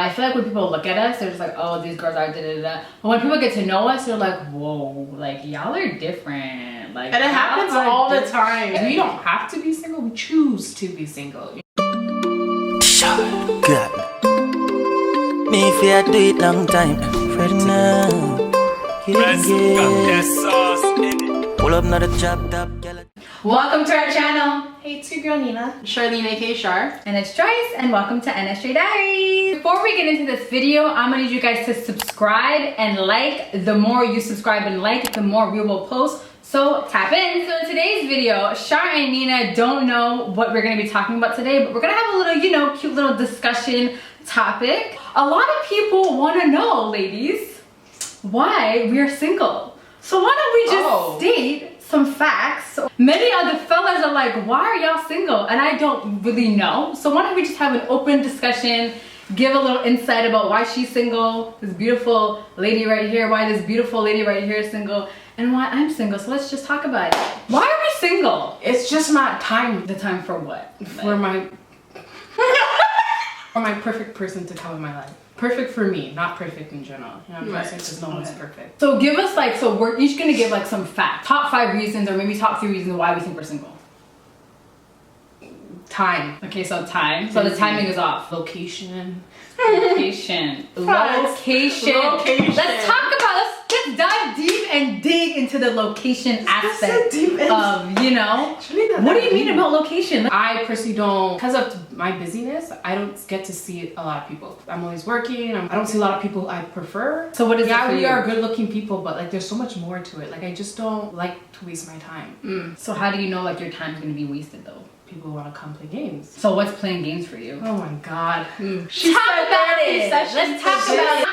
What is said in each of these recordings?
I feel like when people look at us, they're just like, oh, these girls are da-da-da. But when people get to know us, they're like, whoa, like y'all are different. Like, and it happens all the time. We don't have to be single, we choose to be single. God. Me if I do it long time. Ready now. Pull up another chop top. Welcome to our channel. Hey, it's your girl Nina. Charlene, aka Char. And it's Joyce, and welcome to NSJ Diaries. Before we get into this video, I'm gonna need you guys to subscribe and like. The more you subscribe and like, the more we will post. So tap in. So in today's video, Char and Nina don't know what we're gonna be talking about today, but we're gonna have a little, you know, cute little discussion topic. A lot of people wanna know, ladies, why we're single. So why don't we just state some facts? Many of the fellas are like, why are y'all single? And I don't really know. So why don't we just have an open discussion, give a little insight about why she's single, this beautiful lady right here, why this beautiful lady right here is single, and why I'm single. So let's just talk about it. Why are we single? It's just not time. The time for what? For my for my perfect person to come in my life. Perfect for me, not perfect in general. You know, right. Because no one's perfect. So give us like, so we're each gonna give like some facts. Top 5 reasons, or maybe top 3 reasons why we think we're single. Time. Okay, so time. So the timing is off. Location. Location. Location. Let's talk about, let's dive deep and dig into the location aspect of, you know. What do you mean about location? I personally don't, because of my busyness, I don't get to see a lot of people. I'm always working. I don't see a lot of people I prefer. So what is it for we you? are good looking people, but like there's so much more to it. Like I just don't like to waste my time. So how do you know like your time's gonna be wasted though? People want to come play games. So what's playing games for you? Oh my god. She talk about it. Let's talk about it.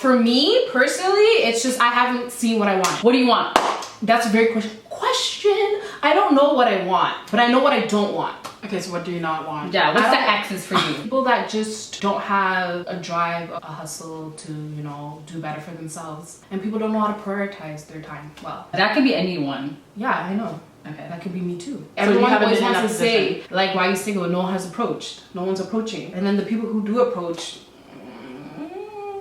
For me personally, it's just I haven't seen what I want. What do you want? That's a very question. I don't know what I want, but I know what I don't want. Okay, so what do you not want? Yeah, what's the X's for you? People that just don't have a drive, a hustle to, you know, do better for themselves. And people don't know how to prioritize their time well. That could be anyone. Yeah, I know. Okay. That could be me too. So Everyone always wants to say, like, why are you single? No one has approached. No one's approaching. And then the people who do approach,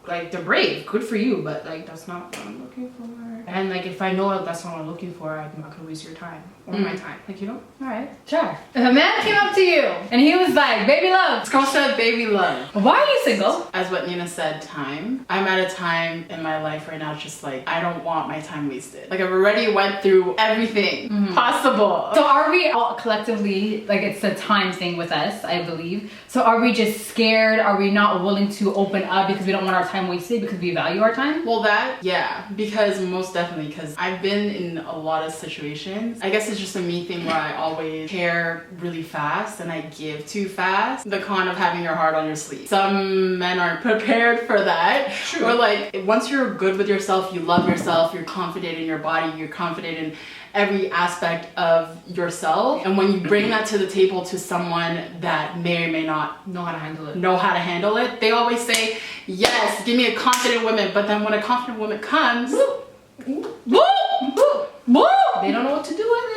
like, they're brave. Good for you, but like, that's not what I'm looking for. And like, if I know that's not what I'm looking for, I'm not gonna waste your time or my time. Like, you know? All right, sure. If a man came up to you and he was like, baby love. This girl said baby love. Why are you single? As what Nina said, time. I'm at a time in my life right now, just like, I don't want my time wasted. Like, I've already went through everything possible. So are we all collectively, like it's a time thing with us, I believe. So are we just scared? Are we not willing to open up because we don't want our time wasted because we value our time? Well, that, yeah, because most definitely, because I've been in a lot of situations. I guess it's just a me thing where I always care really fast and I give too fast. The con of having your heart on your sleeve. Some men aren't prepared for that. True. Or like, once you're good with yourself, you love yourself, you're confident in your body, you're confident in every aspect of yourself. And when you bring that to the table to someone that may or may not know how to handle it, they always say, yes, give me a confident woman. But then when a confident woman comes, they don't know what to do with it.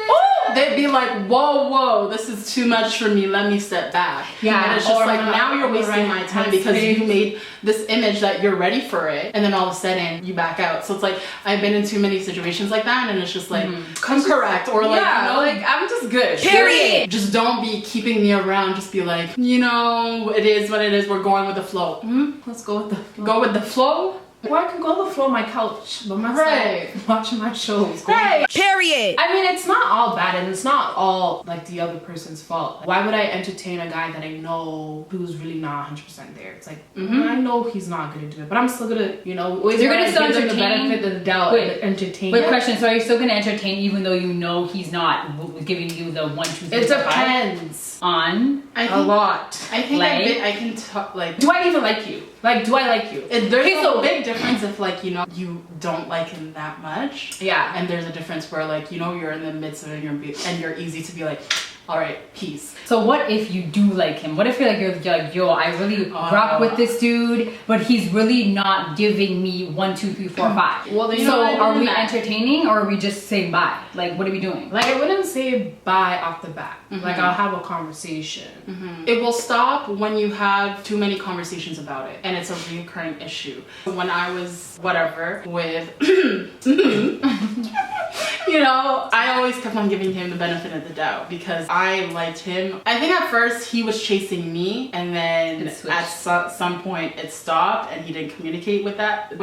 They'd be like, whoa, this is too much for me, let me step back. Yeah, and it's just like, now you're wasting my time because you made this image that you're ready for it, and then all of a sudden you back out. So it's like, I've been in too many situations like that, and it's just like, come correct, or like, yeah, you know, like, I'm just good. Period. Just don't be keeping me around, just be like, you know, it is what it is, we're going with the flow. Let's go with the flow. Go with the flow. Well, I can go on the floor on my couch, but myself, watching my shows. Period. I mean, it's not all bad, and it's not all like the other person's fault. Why would I entertain a guy that I know who's really not 100% there? It's like, I know he's not gonna do it, but I'm still gonna, you know, you're gonna still give them entertain? the benefit of the doubt and entertain. Wait, question. So are you still gonna entertain even though you know he's not giving you the 1, 2, 3, It 4, 5? depends. On? A lot. I think Like? I can talk, like, Do I even like you? Like, do I like you? there's a big difference if, like, you know, you don't like him that much. Yeah. And there's a difference where, like, you know, you're in the midst of it and you're easy to be like, all right, peace. So what if you do like him? What if you're like, yo, I really rock with this dude, but he's really not giving me 1, 2, 3, 4, 5. Well, then you so know what, are we that. entertaining or are we just saying bye? Like, what are we doing? Like, I wouldn't say bye off the bat. Like, I'll have a conversation. It will stop when you have too many conversations about it and it's a recurring issue. When I was whatever with you know, I always kept on giving him the benefit of the doubt because I liked him. I think at first he was chasing me, and then at some point it stopped and he didn't communicate with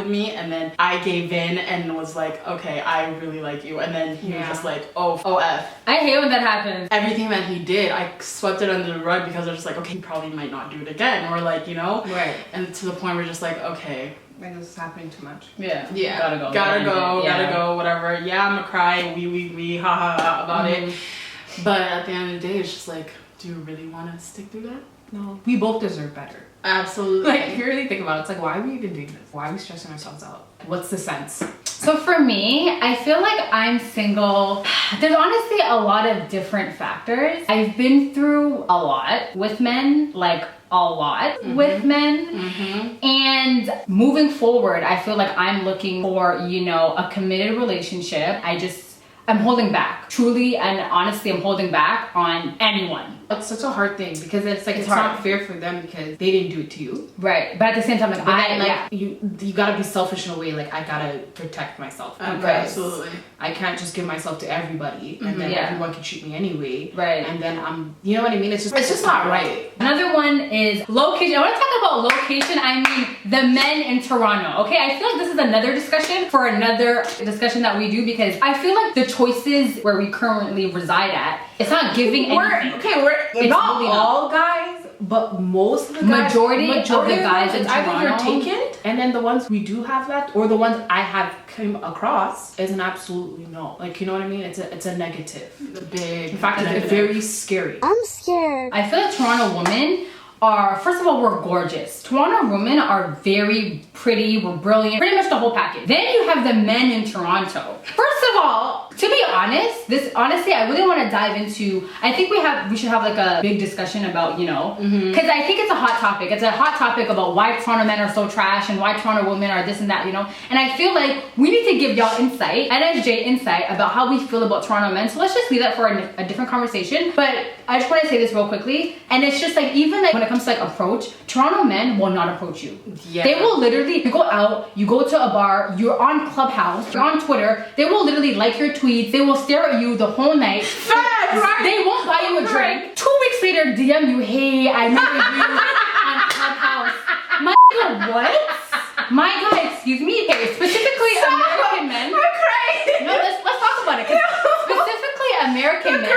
me, and then I gave in and was like, okay, I really like you, and then he was just like, oh F. I hate when that happens. Everything that he did, I swept it under the rug because I was just like, okay, he probably might not do it again, or like, you know, Right. and to the point where just like, okay, Like, this is happening too much. Yeah. gotta go, whatever. Yeah, I'm gonna cry, we, ha ha ha about it. But at the end of the day, it's just like, do you really want to stick through that? No. We both deserve better. Absolutely. Like, if you really think about it, it's like, why are we even doing this? Why are we stressing ourselves out? What's the sense? So for me, I feel like I'm single. There's honestly a lot of different factors. I've been through a lot with men, like a lot with men. And moving forward, I feel like I'm looking for, you know, a committed relationship. I'm holding back. Truly and honestly, I'm holding back on anyone. It's such a hard thing because it's like, it's hard. not fair for them because they didn't do it to you. Right. But at the same time, like, But then, you gotta be selfish in a way. Like, I gotta protect myself. Because Absolutely. I can't just give myself to everybody and then everyone can treat me anyway. Right. And then you know what I mean? It's just not right. Another one is location. I want to talk about location. I mean, the men in Toronto. Okay, I feel like this is another discussion for another discussion that we do because I feel like the choices where we currently reside at, it's not giving anything. We're not really all guys, but most of the guys, Majority of the guys in it's either you're Toronto. taken, and then the ones we do have left, or the ones I have come across is an absolutely no. Like, you know what I mean? It's a negative. The big. In fact, it's very scary. I'm scared. I feel like Toronto women are, first of all, we're gorgeous. Toronto women are very pretty, we're brilliant, pretty much the whole package. Then you have the men in Toronto. First of all, to be honest, honestly, I really want to dive into, I think we should have like a big discussion about, you know, because I think it's a hot topic. It's a hot topic about why Toronto men are so trash and why Toronto women are this and that, you know. And I feel like we need to give y'all insight, NSJ insight, about how we feel about Toronto men. So let's just leave that for a different conversation. But I just want to say this real quickly. And it's just like, even like when it comes to like approach, Toronto men will not approach you. Yeah. They will literally, you go out, you go to a bar, you're on Clubhouse, you're on Twitter, they will literally like your tweets, they will stare at you the whole night. They won't buy you a drink. 2 weeks later, DM you, hey, I remember you on Clubhouse. My God, what? My God, excuse me. Okay, specifically American men. We're crazy. No, let's talk about it. 'Cause specifically American men,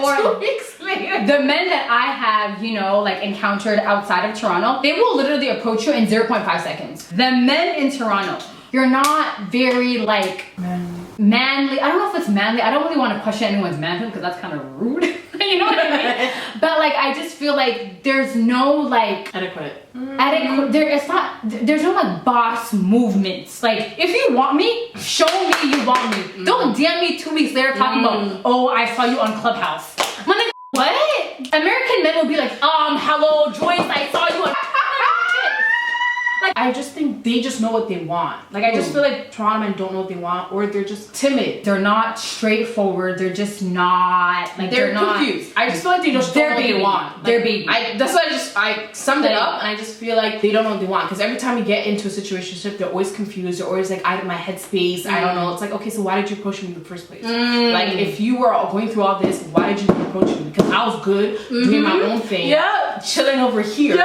or 2 weeks later. the men that I have, you know, like encountered outside of Toronto, they will literally approach you in 0.5 seconds. The men in Toronto, you're not very like manly. I don't know if it's manly. I don't really want to question anyone's manhood because that's kind of rude. You know what I mean? But like, I just feel like there's no like Etiquette. there's no like boss movements. Like, if you want me, show me you want me. Don't DM me 2 weeks later talking about, oh, I saw you on Clubhouse. I'm like, what? American men will be like, hello Joyce, I saw you on Like, I just think they just know what they want. Like, I just feel like Toronto men don't know what they want, or they're just timid. They're not straightforward. They're just not like They're not confused. I just feel like they just don't know what they want. Like, They're baby. That's why I summed it up, and I just feel like they don't know what they want. Because every time we get into a situationship, they're always confused. They're always like, out of my headspace. I don't know. It's like, okay, so why did you approach me in the first place? Like, if you were going through all this, why did you approach me? Because I was good, doing my own thing, chilling over here.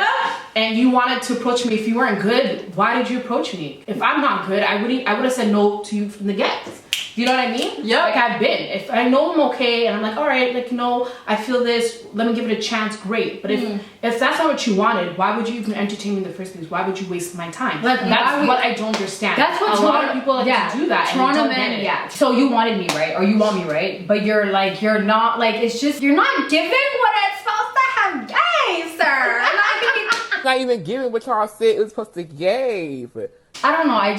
And you wanted to approach me. If you weren't good, why did you approach me? If I'm not good, I would have said no to you from the get. You know what I mean? Yeah. Like, I've been. If I know I'm okay and I'm like, all right, like, you know, I feel this, let me give it a chance, great. But if that's not what you wanted, why would you even entertain me in the first place? Why would you waste my time? Like, that's what I don't understand. That's what a lot of people like to do that. Toronto and they don't men, get it. So you wanted me, right? Or you want me, right? But you're not like, it's just, you're not giving what it's supposed to have gave, sir. Not even giving what y'all said it was supposed to give. I don't know. I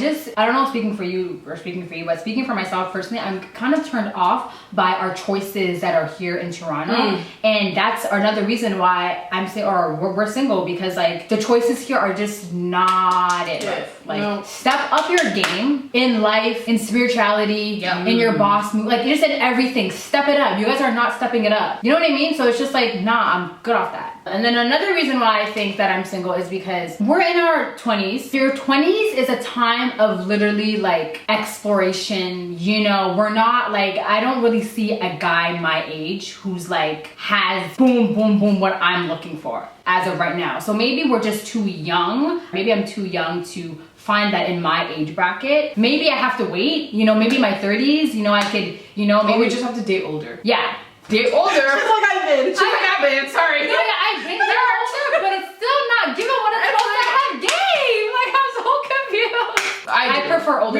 don't know speaking for you, but speaking for myself personally, I'm kind of turned off by our choices that are here in Toronto. And that's another reason why I'm saying, or we're single, because like the choices here are just not it. Like step up your game in life, in spirituality, in your boss move. Like you just said everything, step it up. You guys are not stepping it up. You know what I mean? So it's just like, nah, I'm good off that. And then another reason why I think that I'm single is because we're in our 20s. Your 20s is a time of literally like exploration. You know, we're not like, I don't really see a guy my age who's like has boom, boom, boom what I'm looking for as of right now. So maybe we're just too young. Maybe I'm too young to find that in my age bracket. Maybe I have to wait, you know, maybe my 30s, you know, I could, you know, maybe we just have to date older. Yeah. Date older. She's like, I've been. Sorry. No, yeah, I've been there older, but it's still not given what I'm supposed to have game. Like, I'm so confused. I prefer older.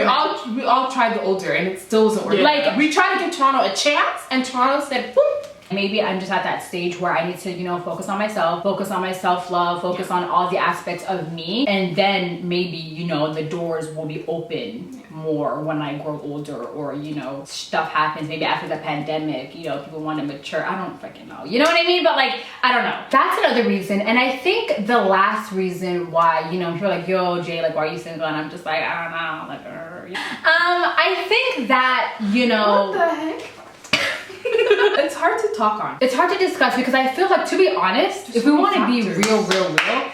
We all tried the older and it still wasn't working. Like, we tried to give Toronto a chance and Toronto said, boom. Maybe I'm just at that stage where I need to, you know, focus on myself, focus on my self-love, focus on all the aspects of me. And then maybe, you know, the doors will be open more when I grow older, or, you know, stuff happens. Maybe after the pandemic, you know, people want to mature. I don't freaking know. You know what I mean? But like, I don't know. That's another reason. And I think the last reason why, you know, people are like, yo, Jay, like, why are you single? And I'm just like, I don't know. Like, I think that, you know. What the heck? It's hard to talk on. It's hard to discuss because I feel like, to be honest, if we want to be real,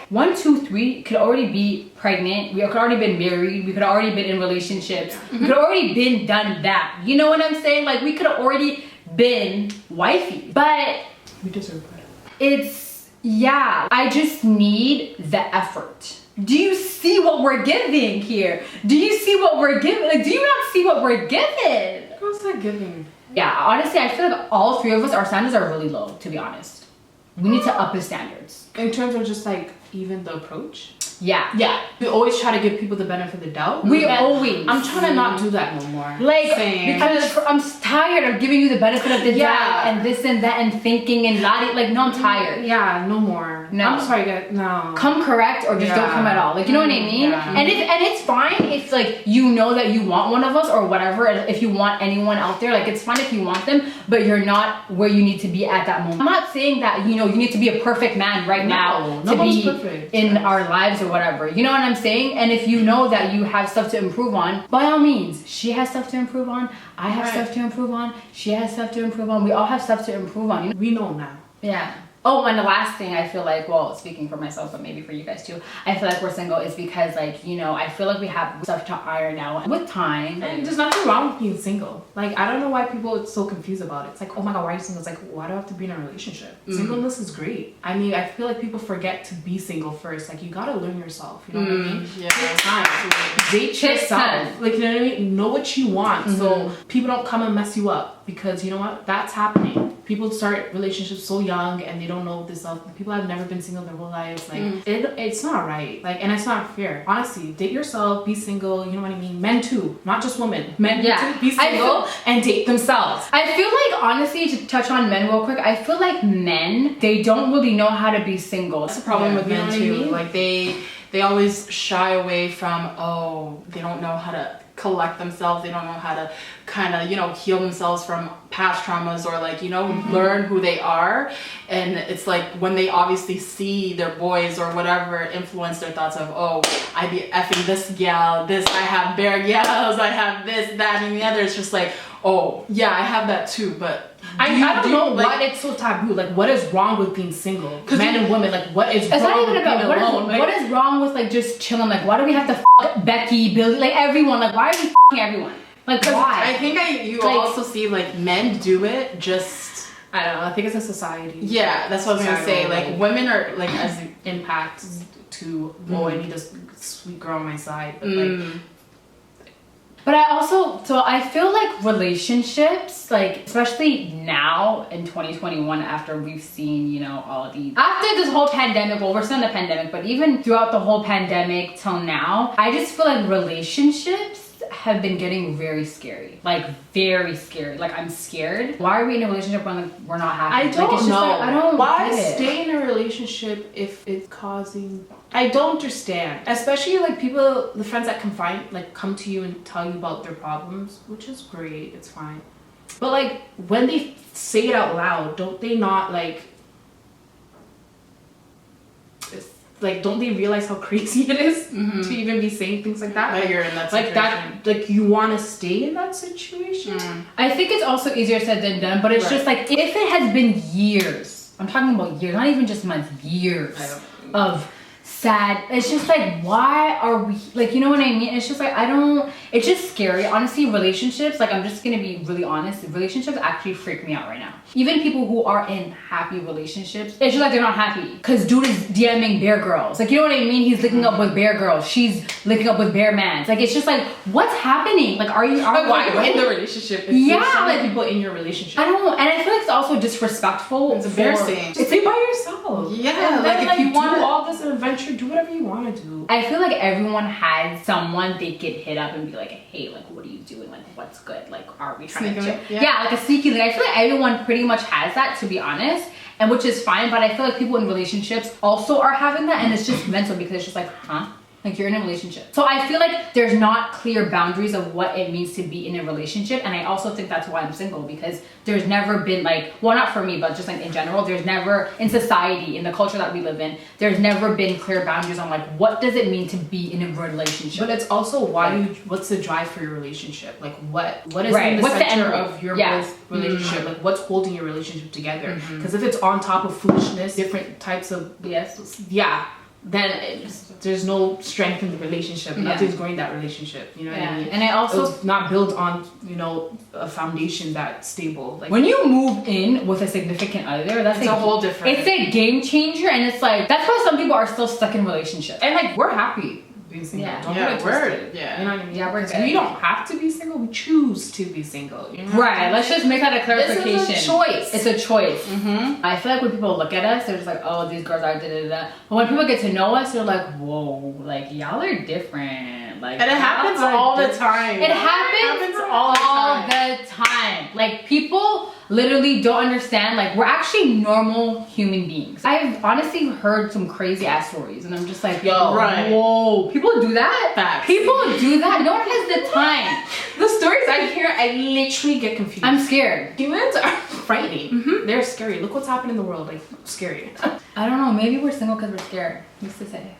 1, 2, 3 could already be pregnant. We could already been married. We could already been in relationships. We could already been done that. You know what I'm saying? Like we could have already been wifey. But we deserve better. It's, yeah, I just need the effort. Do you see what we're giving here? Do you see what we're giving? Like, do you not see what we're giving? What's that giving? Yeah, honestly, I feel like all three of us, our standards are really low, to be honest. We need to up the standards. In terms of just like even the approach? Yeah. We always try to give people the benefit of the doubt. I'm trying to not do that no more. Like, because I'm tired of giving you the benefit of the doubt and this and that and thinking and not like, no, I'm tired. Yeah, no more. No. I'm sorry, guys. No. Come correct or just don't come at all. Like, you know what I mean? Yeah. And it's fine if like you know that you want one of us or whatever. If you want anyone out there, like it's fine if you want them, but you're not where you need to be at that moment. I'm not saying that, you know, you need to be a perfect man right now to be perfect in our lives or whatever. You know what I'm saying? And if you know that you have stuff to improve on, by all means, she has stuff to improve on. I have stuff to improve on. She has stuff to improve on. We all have stuff to improve on. You know? We know now. Yeah. Oh, and the last thing I feel like, well, speaking for myself, but maybe for you guys too, I feel like we're single is because, like, you know, I feel like we have stuff to iron out with time. And there's nothing wrong with being single. Like, I don't know why people are so confused about it. It's like, oh my God, why are you single? It's like, why do I have to be in a relationship? Singleness is great. I mean, I feel like people forget to be single first. Like, you gotta learn yourself. You know what I mean? Yeah. Take time. Date yourself. Like, you know what I mean? Know what you want. So people don't come and mess you up. Because you know what? That's happening. People start relationships so young and they don't know this stuff. People have never been single their whole lives. Like it's not right. Like, and it's not fair. Honestly, date yourself, be single, you know what I mean? Men too, not just women. Men too, be single and date themselves. I feel like, honestly, to touch on men real quick, I feel like men, they don't really know how to be single. That's the problem with men too. Like they always shy away from, they don't know how to collect themselves. They don't know how to kind of, you know, heal themselves from past traumas or like, you know, learn who they are. And it's like when they obviously see their boys or whatever influence their thoughts of, I be effing this gal, this, I have bare gals, I have this, that, and the other. It's just like, yeah, I have that too, but I don't know why it's so taboo. Like, what is wrong with being single? Men and women, like, what is wrong with being alone? What is wrong with like just chilling? Like, why do we have to fuck Becky, Billy, like everyone? Like, why are we fucking everyone? Like, why? I think you also see like men do it just. I don't know. I think it's a society. Yeah, that's what I was gonna say. Like, women are like as impact to. I need this sweet girl on my side, but like. But I feel like relationships, like, especially now in 2021, after we've seen, you know, after this whole pandemic, well, we're still in the pandemic, but even throughout the whole pandemic till now, I just feel like relationships have been getting very scary. Like very scary. Like I'm scared. Why are we in a relationship when like, we're not happy? I don't like, it's know. Just, like, I don't Why get it. stay in a relationship if it's causing? I don't understand. Especially like people, the friends that come to you and tell you about their problems, which is great. It's fine. But like when they say it out loud, don't they not like? Like, don't they realize how crazy it is to even be saying things like that? Like you're in that like situation. that, like you want to stay in that situation. I think it's also easier said than done, but it's just like if it has been years, I'm talking about years, not even just months, years of sad. It's just like, why are we like, you know what I mean? It's just like, it's just scary. Honestly, relationships, like I'm just gonna be really honest, relationships actually freak me out right now. Even people who are in happy relationships, it's just like they're not happy. Cause dude is DMing bear girls. Like, you know what I mean? He's linking up with bear girls. She's linking up with bear mans. Like, it's just like, what's happening? Like, why are you in the relationship? If there's so many people in your relationship. I don't know. And I feel like it's also disrespectful. It's embarrassing. Just stay by yourself. Yeah, and like then, if you want do all this adventure, do whatever you want to do. I feel like everyone has someone they could hit up and be like, hey, like, what are you doing? Like, what's good? Like, are we trying Sneaky to link, like a sneaky link. I feel like everyone pretty much has that, to be honest, and which is fine, but I feel like people in relationships also are having that, and it's just mental because it's just like, huh? Like, you're in a relationship. So I feel like there's not clear boundaries of what it means to be in a relationship. And I also think that's why I'm single, because there's never been like, well, not for me, but just like in general, there's never, in society, in the culture that we live in, there's never been clear boundaries on like, what does it mean to be in a relationship? But it's also what's the drive for your relationship? Like what is in the What's the center end of your goal? relationship? Like what's holding your relationship together? Because if it's on top of foolishness, different types of then there's no strength in the relationship. Nothing's growing that relationship. You know what I mean? And I also it's not built on a foundation that's stable. Like when you move in with a significant other, that's it's a whole different. It's a game changer, and it's like that's why some people are still stuck in relationships. And like we're happy being single. Yeah. Don't get it twisted. Yeah. You know what I mean? Yeah, we're 'Cause good. we don't have to be single. We choose to be single. You know? Right. Let's just make that a clarification. This is a choice. It's a choice. I feel like when people look at us, they're just like, oh, these girls are da-da-da. But when people get to know us, they're like, whoa, like y'all are different. Like, and it happens all the time. It happens all the time. Like people literally don't understand. Like we're actually normal human beings. I've honestly heard some crazy ass stories, and I'm just like, yo, whoa, people do that. Facts. People do that. No one has the time. The stories I hear, I literally get confused. I'm scared. Humans are frightening. They're scary. Look what's happened in the world. Like scary. I don't know. Maybe we're single because we're scared. Who's to say?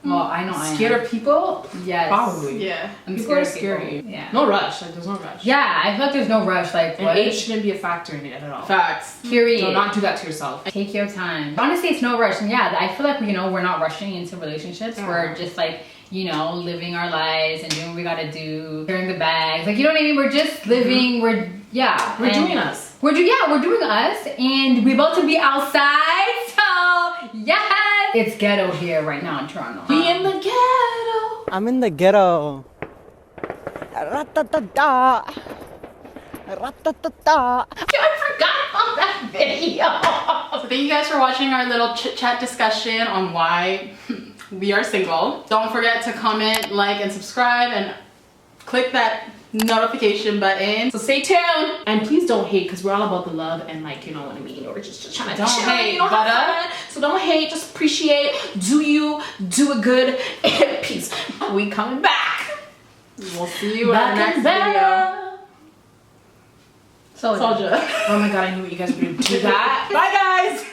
Well, I know I am. Scared of people? Yes. Probably. Yeah. I'm People scared are of people. scary. Yeah. No rush. Like there's no rush. Yeah, I feel like there's no rush. Like And what? age shouldn't be a factor in it at all. Facts. Period. Do not do that to yourself. Take your time. Honestly, it's no rush. And yeah, I feel like, we're not rushing into relationships. Yeah. We're just like, living our lives and doing what we gotta do, carrying the bags. Like, you know what I mean? We're just living. We're doing us. We're doing us. And we're about to be outside. So, yes. It's ghetto here right now in Toronto. Be in the ghetto. I'm in the ghetto. Ra-ta-ta-ta. Ra-ta-ta-ta. I forgot about that video. So thank you guys for watching our little chit chat discussion on why we are single. Don't forget to comment, like, and subscribe, and click that notification button. So stay tuned. And please don't hate, because we're all about the love and like, you know what I mean? We're just trying to Don't chill, hate, have but fun. So don't hate, just appreciate, do you, do it good, and peace. We coming back. We'll see you in the next video. Soldier. Soldier. Oh my god, I knew what you guys were gonna do that. Bye guys.